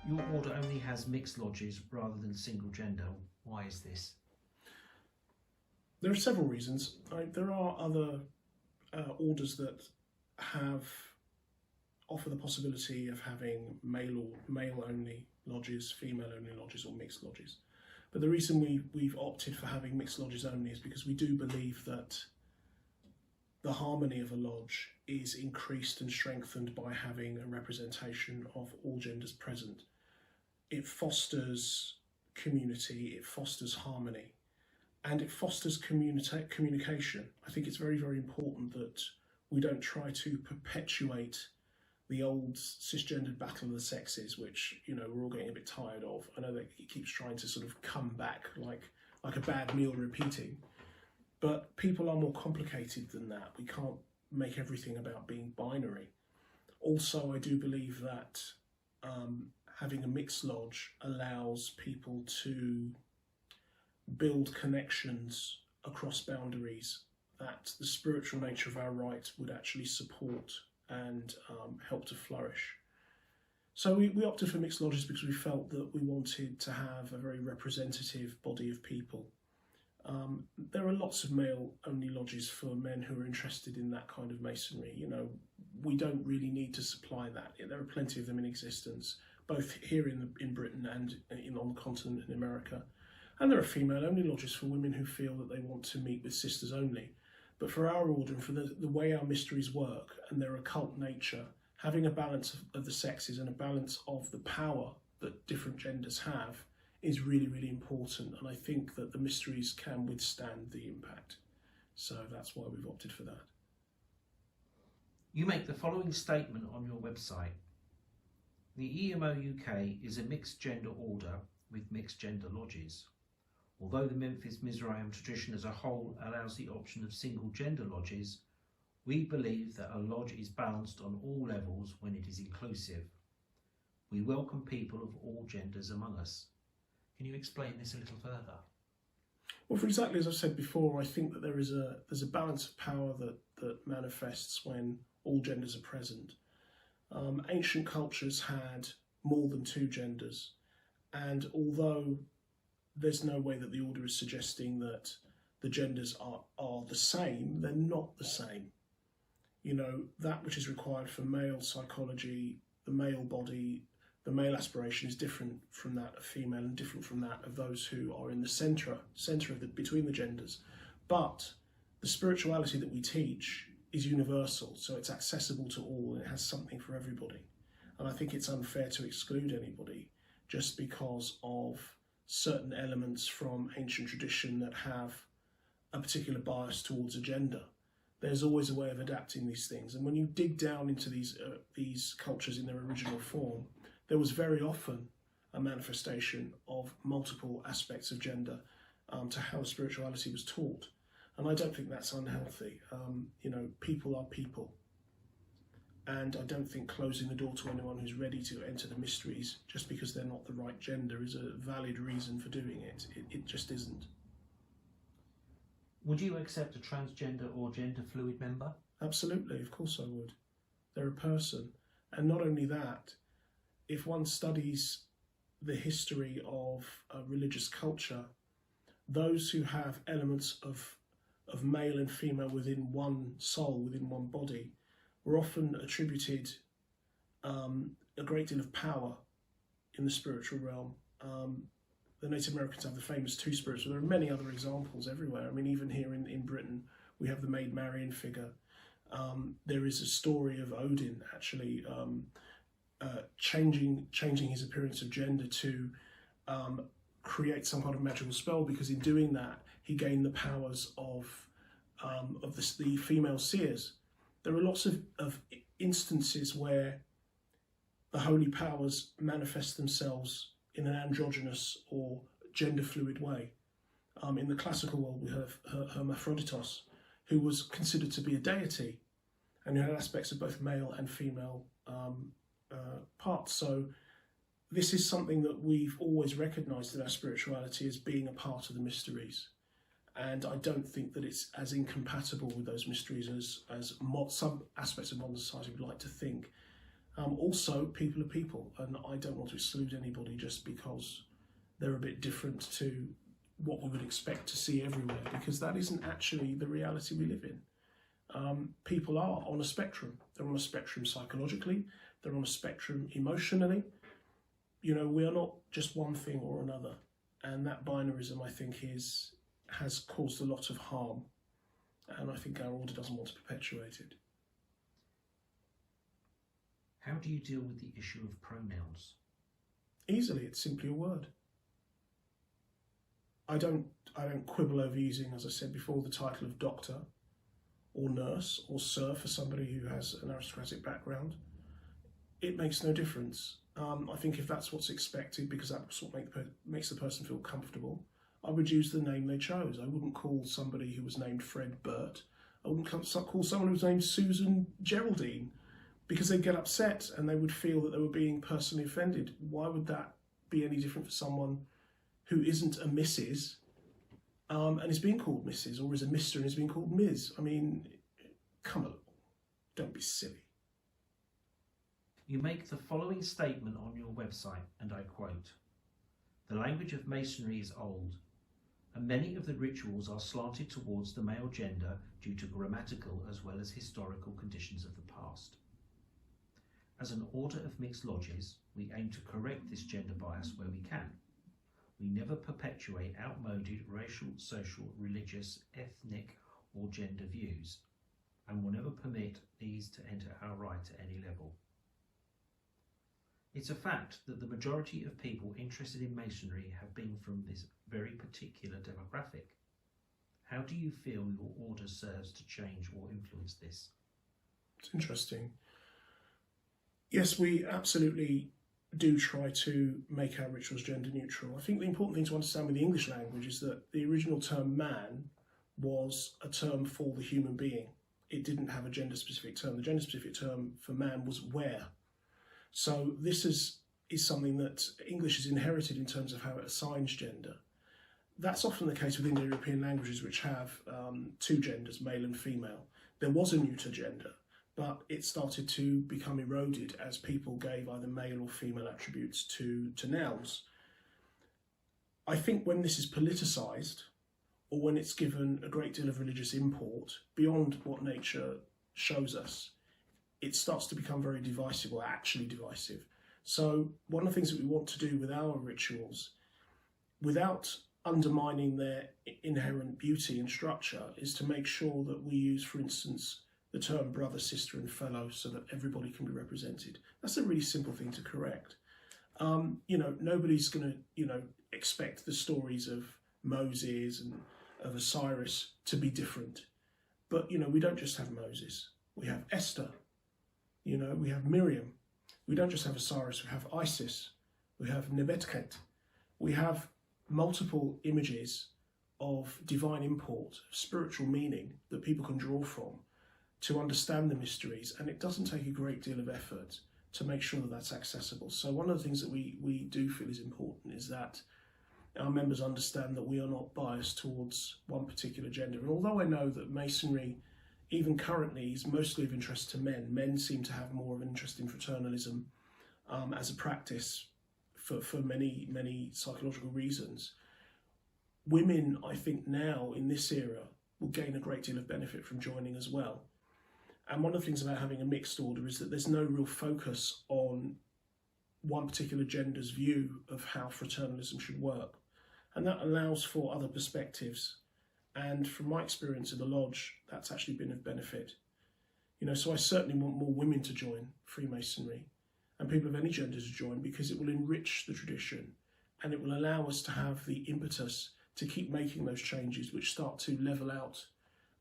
Your order only has mixed lodges rather than single gender. Why is this? There are several reasons. There are other orders that offer the possibility of having male only lodges, female only lodges, or mixed lodges. But the reason we've opted for having mixed lodges only is because we do believe that the harmony of a lodge is increased and strengthened by having a representation of all genders present. It fosters community, it fosters harmony, and it fosters communication. I think it's very, very important that we don't try to perpetuate the old cisgendered battle of the sexes, which, you know, we're all getting a bit tired of. I know that it keeps trying to sort of come back like a bad meal repeating, but people are more complicated than that. We can't make everything about being binary. Also, I do believe that having a mixed lodge allows people to build connections across boundaries that the spiritual nature of our rite would actually support and help to flourish. So we opted for mixed lodges because we felt that we wanted to have a very representative body of people. There are lots of male-only lodges for men who are interested in that kind of masonry. You know, we don't really need to supply that. There are plenty of them in existence, both here in Britain and on the continent in America. And there are female-only lodges for women who feel that they want to meet with sisters only. But for our order and for the way our mysteries work and their occult nature, having a balance of the sexes and a balance of the power that different genders have is really, really important. And I think that the mysteries can withstand the impact. So that's why we've opted for that. You make the following statement on your website. The EMO UK is a mixed gender order with mixed gender lodges. Although the memphismizraim tradition as a whole allows the option of single gender lodges, we believe that a lodge is balanced on all levels when it is inclusive. We welcome people of all genders among us. Can you explain this a little further? Well, for exactly as I've said before, I think that there's a balance of power that manifests when all genders are present. Ancient cultures had more than two genders, and although there's no way that the order is suggesting that the genders are the same, they're not the same. You know, that which is required for male psychology, the male body, the male aspiration is different from that of female and different from that of those who are in the centre of between the genders. But the spirituality that we teach is universal, so it's accessible to all and it has something for everybody. And I think it's unfair to exclude anybody just because of certain elements from ancient tradition that have a particular bias towards a gender. There's always a way of adapting these things. And when you dig down into these cultures in their original form, there was very often a manifestation of multiple aspects of gender to how spirituality was taught. And I don't think that's unhealthy. You know, people are people. And I don't think closing the door to anyone who's ready to enter the mysteries just because they're not the right gender is a valid reason for doing it. It just isn't. Would you accept a transgender or gender fluid member? Absolutely, of course I would. They're a person. And not only that, if one studies the history of religious culture, those who have elements of male and female within one soul, within one body, were often attributed a great deal of power in the spiritual realm. The Native Americans have the famous two spirits, but there are many other examples everywhere. I mean, even here in Britain, we have the Maid Marian figure. There is a story of Odin actually changing his appearance of gender to create some kind of magical spell, because in doing that, he gained the powers of the female seers. There are lots of instances where the holy powers manifest themselves in an androgynous or gender fluid way. In the classical world, we have Hermaphroditos, who was considered to be a deity and who had aspects of both male and female parts. So this is something that we've always recognised in our spirituality as being a part of the mysteries. And I don't think that it's as incompatible with those mysteries as some aspects of modern society would like to think. Also, people are people, and I don't want to exclude anybody just because they're a bit different to what we would expect to see everywhere, because that isn't actually the reality we live in. People are on a spectrum. They're on a spectrum psychologically, they're on a spectrum emotionally. You know, we are not just one thing or another, and that binarism, I think, has caused a lot of harm, and I think our order doesn't want to perpetuate it. How do you deal with the issue of pronouns? Easily, it's simply a word. I don't quibble over using, as I said before, the title of doctor or nurse or sir for somebody who has an aristocratic background. It makes no difference. I think if that's what's expected, because that's what makes the person feel comfortable, I would use the name they chose. I wouldn't call somebody who was named Fred Burt. I wouldn't call someone who was named Susan Geraldine, because they'd get upset and they would feel that they were being personally offended. Why would that be any different for someone who isn't a Mrs. And is being called Mrs. or is a Mr. and is being called Ms? I mean, come on, don't be silly. You make the following statement on your website, and I quote, "The language of Masonry is old, and many of the rituals are slanted towards the male gender due to grammatical as well as historical conditions of the past. As an order of mixed lodges, we aim to correct this gender bias where we can. We never perpetuate outmoded racial, social, religious, ethnic, or gender views, and will never permit these to enter our rite at any level. It's a fact that the majority of people interested in Masonry have been from this very particular demographic. How do you feel your order serves to change or influence this?" It's interesting. Yes, we absolutely do try to make our rituals gender neutral. I think the important thing to understand with the English language is that the original term man was a term for the human being. It didn't have a gender specific term. The gender specific term for man was where. So this is something that English has inherited in terms of how it assigns gender. That's often the case with Indo-European languages which have two genders, male and female. There was a neuter gender, but it started to become eroded as people gave either male or female attributes to nouns. I think when this is politicised, or when it's given a great deal of religious import beyond what nature shows us, it starts to become very divisive, or actually divisive. So one of the things that we want to do with our rituals, without undermining their inherent beauty and structure, is to make sure that we use, for instance, the term brother, sister and fellow so that everybody can be represented. That's a really simple thing to correct. Nobody's going to, expect the stories of Moses and of Osiris to be different. But, we don't just have Moses. We have Esther. We have Miriam. We don't just have Osiris, we have Isis. We have Nephthys. We have multiple images of divine import, spiritual meaning that people can draw from to understand the mysteries, and it doesn't take a great deal of effort to make sure that that's accessible. So one of the things that we do feel is important is that our members understand that we are not biased towards one particular gender. And although I know that Masonry, even currently, is mostly of interest to men, men seem to have more of an interest in fraternalism as a practice for many, many psychological reasons. Women, I think now, in this era, will gain a great deal of benefit from joining as well. And one of the things about having a mixed order is that there's no real focus on one particular gender's view of how fraternalism should work. And that allows for other perspectives. And from my experience in the lodge, that's actually been of benefit. So I certainly want more women to join Freemasonry and people of any gender to join, because it will enrich the tradition and it will allow us to have the impetus to keep making those changes which start to level out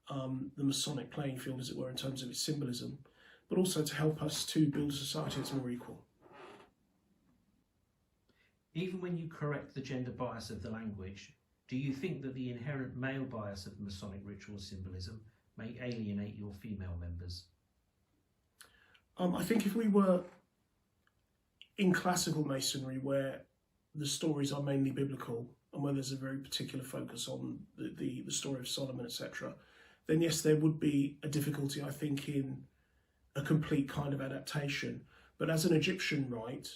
the Masonic playing field, as it were, in terms of its symbolism, but also to help us to build a society that's more equal. Even when you correct the gender bias of the language, do you think that the inherent male bias of Masonic ritual symbolism may alienate your female members? I think if we were in classical Masonry, where the stories are mainly biblical and where there's a very particular focus on the story of Solomon, etc., then yes, there would be a difficulty, I think, in a complete kind of adaptation. But as an Egyptian rite,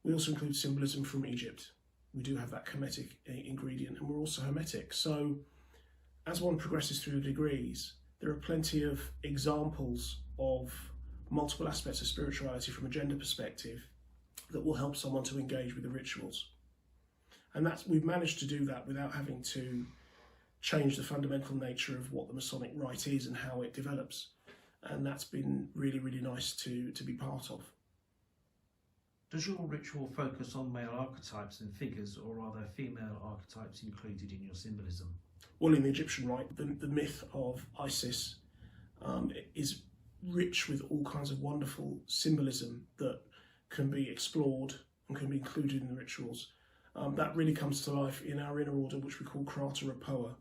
we also include symbolism from Egypt. We do have that hermetic ingredient, and we're also hermetic. So as one progresses through the degrees, there are plenty of examples of multiple aspects of spirituality from a gender perspective that will help someone to engage with the rituals. And we've managed to do that without having to change the fundamental nature of what the Masonic rite is and how it develops. And that's been really, really nice to be part of. Does your ritual focus on male archetypes and figures, or are there female archetypes included in your symbolism? Well, in the Egyptian rite, the myth of Isis is rich with all kinds of wonderful symbolism that can be explored and can be included in the rituals. That really comes to life in our inner order, which we call Krata Rapoa.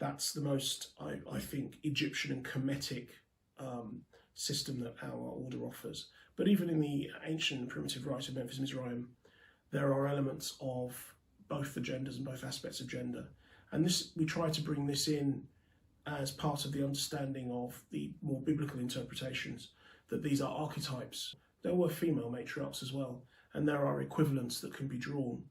That's the most, I think, Egyptian and Kemetic system that our order offers. But even in the ancient primitive rite of memphismizraim, there are elements of both the genders and both aspects of gender. And this, we try to bring this in as part of the understanding of the more biblical interpretations, that these are archetypes. There were female matriarchs as well, and there are equivalents that can be drawn.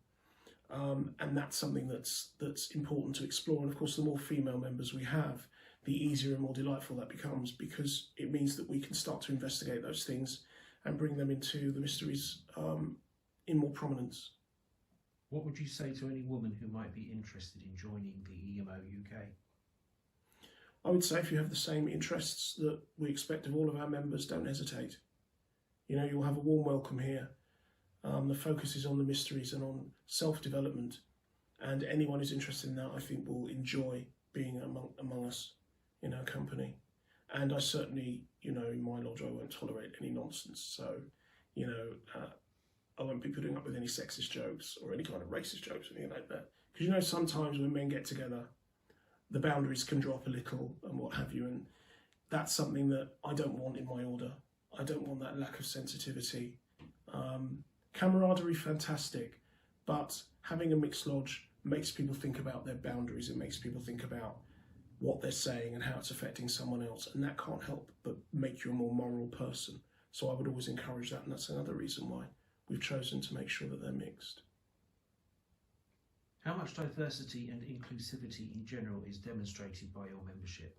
And that's something that's important to explore. And of course, the more female members we have, the easier and more delightful that becomes, because it means that we can start to investigate those things and bring them into the mysteries in more prominence. What would you say to any woman who might be interested in joining the EMO UK? I would say if you have the same interests that we expect of all of our members, don't hesitate. You know, you'll have a warm welcome here. The focus is on the mysteries and on self-development, and anyone who's interested in that, I think, will enjoy being among us in our company. And I certainly, you know, in my lodge, I won't tolerate any nonsense. So, you know, I won't be putting up with any sexist jokes or any kind of racist jokes or anything like that. Because, you know, sometimes when men get together, the boundaries can drop a little and what have you. And that's something that I don't want in my order. I don't want that lack of sensitivity. Camaraderie, fantastic, but having a mixed lodge makes people think about their boundaries. It makes people think about what they're saying and how it's affecting someone else, and that can't help but make you a more moral person. So I would always encourage that, and that's another reason why we've chosen to make sure that they're mixed. How much diversity and inclusivity in general is demonstrated by your membership?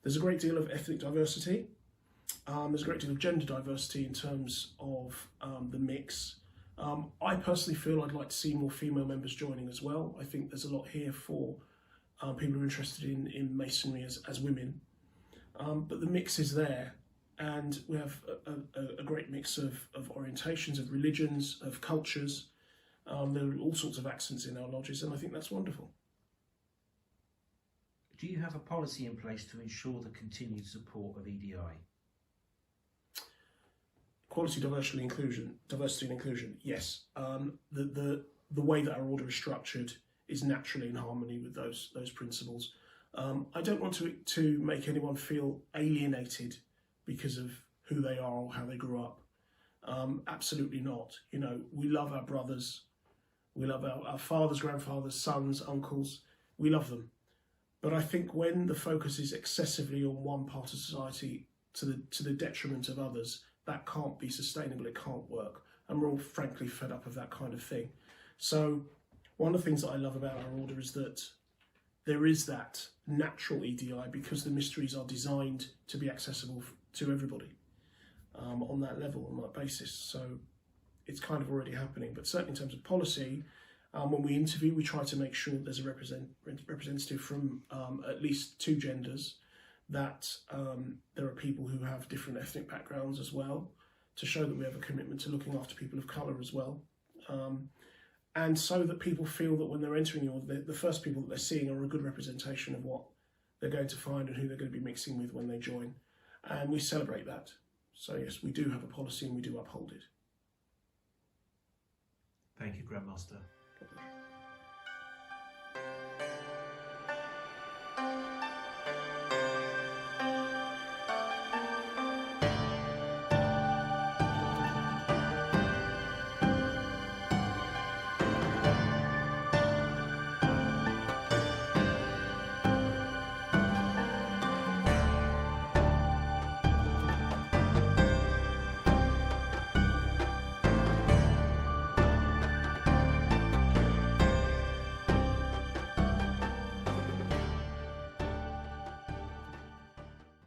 There's a great deal of ethnic diversity. There's a great deal of gender diversity in terms of the mix. I personally feel I'd like to see more female members joining as well. I think there's a lot here for people who are interested in masonry as women. But the mix is there, and we have a great mix of orientations, of religions, of cultures. There are all sorts of accents in our lodges, and I think that's wonderful. Do you have a policy in place to ensure the continued support of EDI? Quality, diversity and inclusion, yes. The way that our order is structured is naturally in harmony with those principles. I don't want to make anyone feel alienated because of who they are or how they grew up. Absolutely not. You know, we love our brothers, we love our fathers, grandfathers, sons, uncles. We love them. But I think when the focus is excessively on one part of society to the detriment of others, that can't be sustainable, it can't work. And we're all frankly fed up of that kind of thing. So one of the things that I love about our order is that there is that natural EDI because the mysteries are designed to be accessible to everybody on that level, on that basis. So it's kind of already happening. But certainly in terms of policy, when we interview, we try to make sure there's a representative from at least two genders, that there are people who have different ethnic backgrounds as well, to show that we have a commitment to looking after people of colour as well. And so that people feel that when they're entering the first people that they're seeing are a good representation of what they're going to find and who they're going to be mixing with when they join. And we celebrate that. So yes, we do have a policy and we do uphold it. Thank you, Grandmaster.